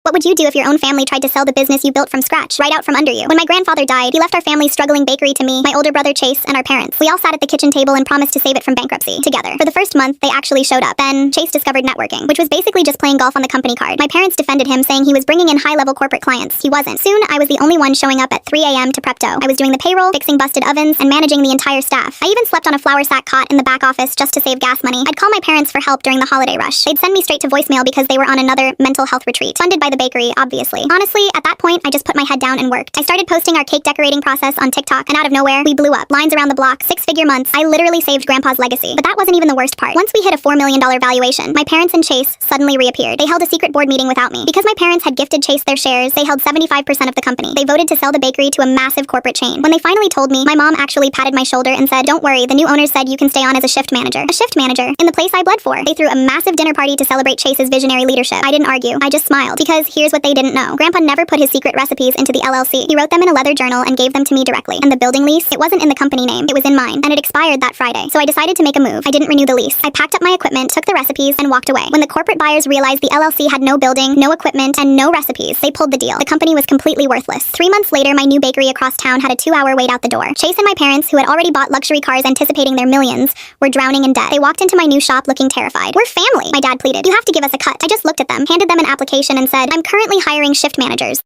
What would you do if your own family tried to sell the business you built from scratch, right out from under you? When my grandfather died, he left our family's struggling bakery to me, my older brother Chase, and our parents. We all sat at the kitchen table and promised to save it from bankruptcy, together. For the first month, they actually showed up. Then, Chase discovered networking, which was basically just playing golf on the company card. My parents defended him, saying he was bringing in high-level corporate clients. He wasn't. Soon, I was the only one showing up at 3 a.m. to prep dough. I was doing the payroll, fixing busted ovens, and managing the entire staff. I even slept on a flour sack cot in the back office just to save gas money. I'd call my parents for help during the holiday rush. They'd send me straight to voicemail because they were on another mental health retreat, funded by the bakery, obviously. Honestly, at that point, I just put my head down and worked. I started posting our cake decorating process on TikTok, and out of nowhere, we blew up. Lines around the block, 6-figure months. I literally saved Grandpa's legacy. But that wasn't even the worst part. Once we hit a $4 million valuation, my parents and Chase suddenly reappeared. They held a secret board meeting without me. Because my parents had gifted Chase their shares, they held 75% of the company. They voted to sell the bakery to a massive corporate chain. When they finally told me, my mom actually patted my shoulder and said, "Don't worry, the new owners said you can stay on as a shift manager." A shift manager? In the place I bled for. They threw a massive dinner party to celebrate Chase's visionary leadership. I didn't argue. I just smiled. Because here's what they didn't know. Grandpa never put his secret recipes into the LLC. He wrote them in a leather journal and gave them to me directly. And the building lease, it wasn't in the company name. It was in mine. And it expired that Friday. So I decided to make a move. I didn't renew the lease. I packed up my equipment, took the recipes, and walked away. When the corporate buyers realized the LLC had no building, no equipment, and no recipes, they pulled the deal. The company was completely worthless. 3 months later, my new bakery across town had a 2-hour wait out the door. Chase and my parents, who had already bought luxury cars anticipating their millions, were drowning in debt. They walked into my new shop looking terrified. "We're family," my dad pleaded. "You have to give us a cut." I just looked at them, handed them an application, and said, "I'm currently hiring shift managers."